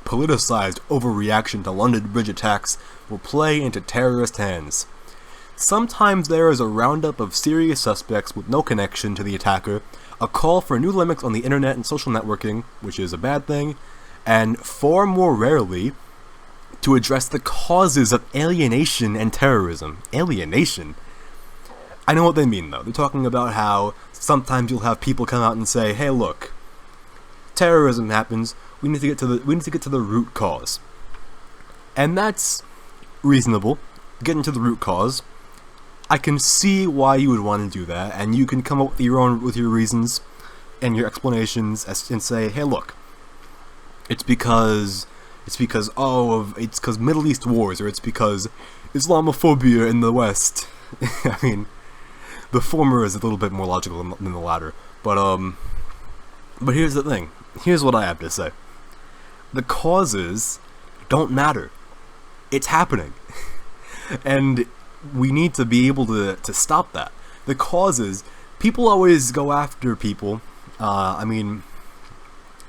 politicized overreaction to London Bridge attacks will play into terrorist hands. Sometimes there is a roundup of serious suspects with no connection to the attacker, a call for new limits on the internet and social networking, which is a bad thing, and far more rarely, to address the causes of alienation and terrorism. Alienation? I know what they mean, though. They're talking about how sometimes you'll have people come out and say, "Hey, look, terrorism happens. We need to get to the root cause," and that's reasonable. Getting to the root cause. I can see why you would want to do that, and you can come up with your reasons and your explanations and say, "Hey, look, it's because Middle East wars, or it's because Islamophobia in the West." I mean, the former is a little bit more logical than the latter, but here's the thing. Here's what I have to say. The causes don't matter. It's happening. And we need to be able to stop that. The causes, people always go after people.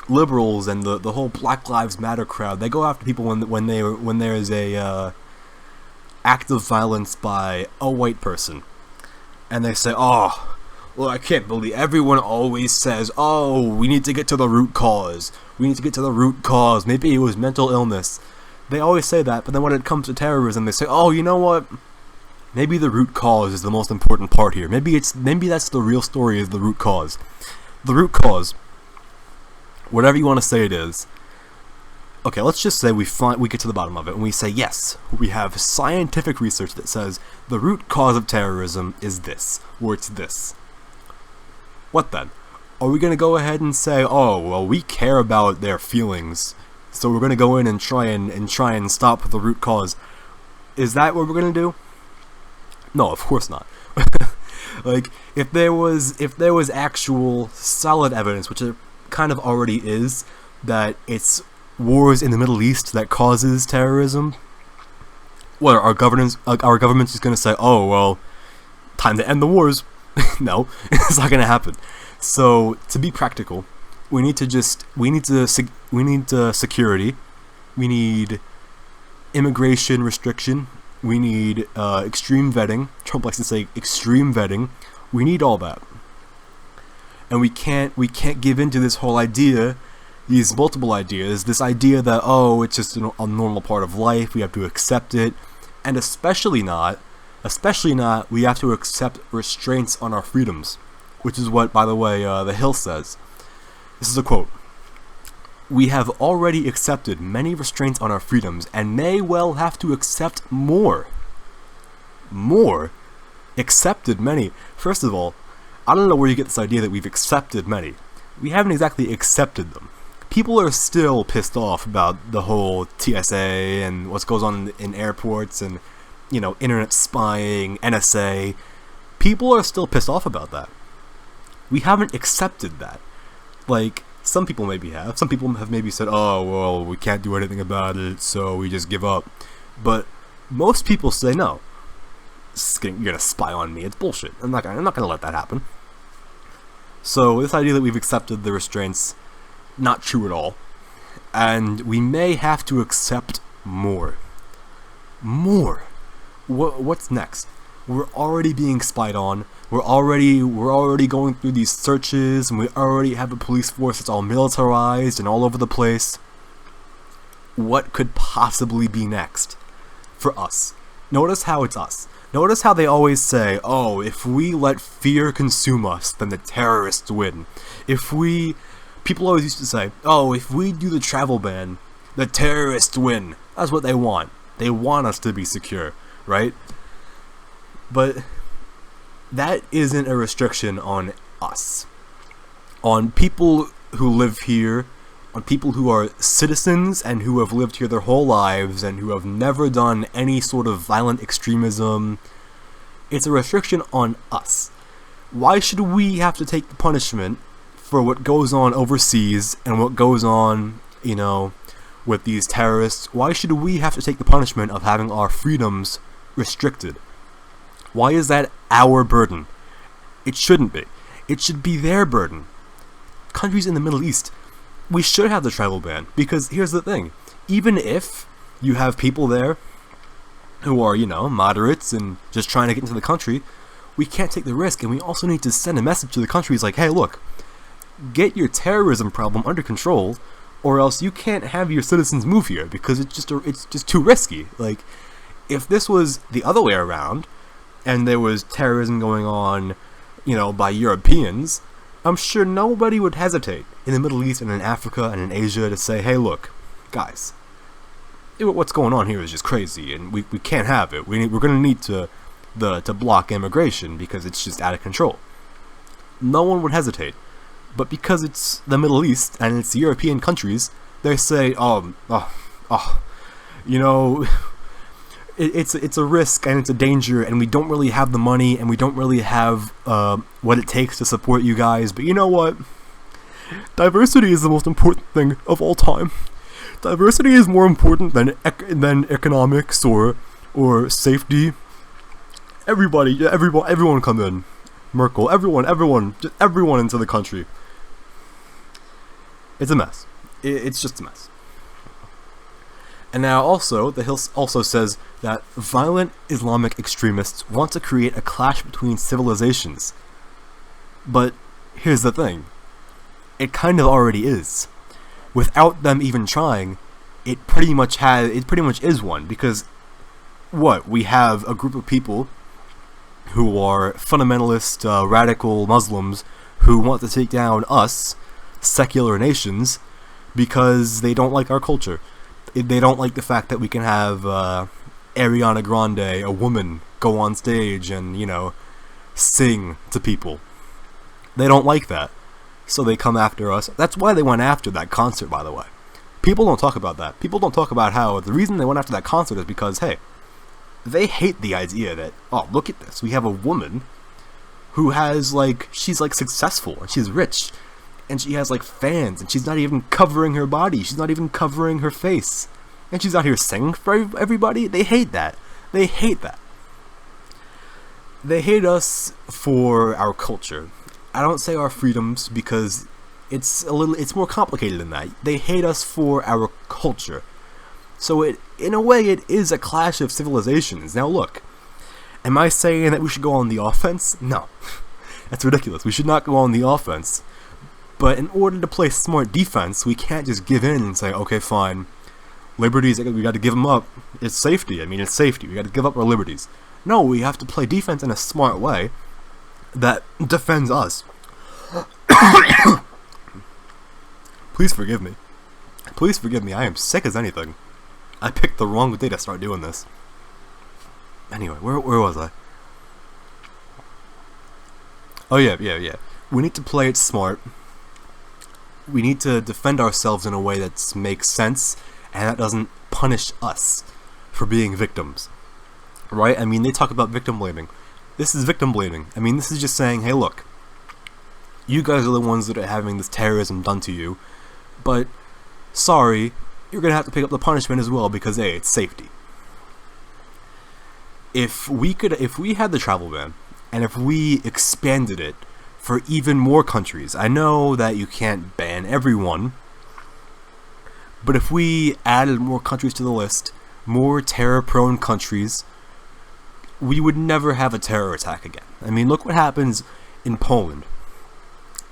Liberals and the whole Black Lives Matter crowd, they go after people when there is a act of violence by a white person, and they say, "Oh, well, I can't believe everyone always says, oh, we need to get to the root cause. We need to get to the root cause. Maybe it was mental illness." They always say that, but then when it comes to terrorism, they say, "Oh, you know what? Maybe the root cause is the most important part here. Maybe that's the real story, is the root cause." The root cause, whatever you want to say it is. Okay, let's just say we get to the bottom of it and we say, yes, we have scientific research that says the root cause of terrorism is this, or it's this. What then? Are we going to go ahead and say, "Oh, well, we care about their feelings, so we're going to go in and try and stop the root cause"? Is that what we're going to do? No, of course not. Like, if there was actual solid evidence, which it kind of already is, that it's wars in the Middle East that causes terrorism, what, our government's just going to say, "Oh, well, time to end the wars"? No, it's not going to happen. So, to be practical, we need security, we need immigration restriction, we need extreme vetting. Trump likes to say extreme vetting. We need all that, and we can't give in to this whole idea, these multiple ideas, this idea that, oh, it's just a normal part of life, we have to accept it, and especially not, we have to accept restraints on our freedoms, which is what, by the way, The Hill says. This is a quote. "We have already accepted many restraints on our freedoms, and may well have to accept more." More? Accepted many? First of all, I don't know where you get this idea that we've accepted many. We haven't exactly accepted them. People are still pissed off about the whole TSA and what goes on in airports and, internet spying, NSA. People are still pissed off about that. We haven't accepted that. Like, some people maybe have. Some people have maybe said, "Oh, well, we can't do anything about it, so we just give up." But most people say, "No, you're gonna spy on me. It's bullshit. I'm not gonna let that happen." So this idea that we've accepted the restraints, not true at all. And we may have to accept more. More. What's next? We're already being spied on. We're already going through these searches, and we already have a police force that's all militarized and all over the place. What could possibly be next for us? Notice how it's us. Notice how they always say, "Oh, if we let fear consume us, then the terrorists win." People always used to say, "Oh, if we do the travel ban, the terrorists win." That's what they want. They want us to be secure, right? But that isn't a restriction on us. On people who live here, on people who are citizens and who have lived here their whole lives and who have never done any sort of violent extremism. It's a restriction on us. Why should we have to take the punishment for what goes on overseas and what goes on, with these terrorists? Why should we have to take the punishment of having our freedoms restricted? Why is that our burden? It shouldn't be. It should be their burden. Countries in the Middle East, we should have the travel ban, because here's the thing. Even if you have people there who are, moderates and just trying to get into the country, we can't take the risk, and we also need to send a message to the countries like, hey, look, get your terrorism problem under control, or else you can't have your citizens move here, because it's just too risky. Like, if this was the other way around, and there was terrorism going on, by Europeans, I'm sure nobody would hesitate in the Middle East and in Africa and in Asia to say, hey, look, guys, what's going on here is just crazy, and we can't have it. We're going to need to block immigration because it's just out of control. No one would hesitate. But because it's the Middle East and it's European countries, they say, it's a risk and it's a danger, and we don't really have the money, and we don't really have what it takes to support you guys. But you know what? Diversity is the most important thing of all time. Diversity is more important than economics or safety. Everyone come in. Merkel, everyone, just everyone into the country. It's a mess. It's just a mess. And now also, the Hill also says that violent Islamic extremists want to create a clash between civilizations. But here's the thing. It kind of already is. Without them even trying, it pretty much is one, because we have a group of people who are fundamentalist, radical Muslims who want to take down us, secular nations, because they don't like our culture. They don't like the fact that we can have Ariana Grande, a woman, go on stage and, sing to people. They don't like that. So they come after us. That's why they went after that concert, by the way. People don't talk about that. People don't talk about how the reason they went after that concert is because, hey, they hate the idea that, oh, look at this. We have a woman who has, she's, successful, and she's rich, and she has, fans, and she's not even covering her body. She's not even covering her face. And she's out here singing for everybody. They hate that. They hate that. They hate us for our culture. I don't say our freedoms because it's more complicated than that. They hate us for our culture. So in a way, it is a clash of civilizations. Now look, am I saying that we should go on the offense? No. That's ridiculous. We should not go on the offense. But in order to play smart defense, we can't just give in and say, okay, fine, liberties, we got to give them up. It's safety. It's safety. We got to give up our liberties. No, we have to play defense in a smart way that defends us. Please forgive me. Please forgive me. I am sick as anything. I picked the wrong day to start doing this. Anyway, where was I? Oh yeah. We need to play it smart. We need to defend ourselves in a way that makes sense and that doesn't punish us for being victims. Right? They talk about victim blaming. This is victim blaming. This is just saying, hey, look, you guys are the ones that are having this terrorism done to you, but sorry, you're going to have to pick up the punishment as well because, hey, it's safety. If we had the travel ban, and if we expanded it for even more countries, I know that you can't ban everyone, but if we added more countries to the list, more terror-prone countries, we would never have a terror attack again. Look what happens in Poland.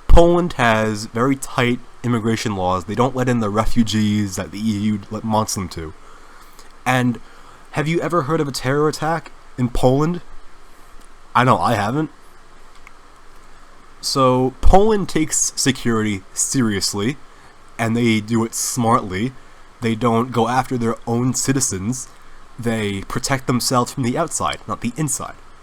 Poland has very tight immigration laws. They don't let in the refugees that the EU wants them to. And have you ever heard of a terror attack in Poland? I know I haven't. So Poland takes security seriously, and they do it smartly. They don't go after their own citizens. They protect themselves from the outside, not the inside.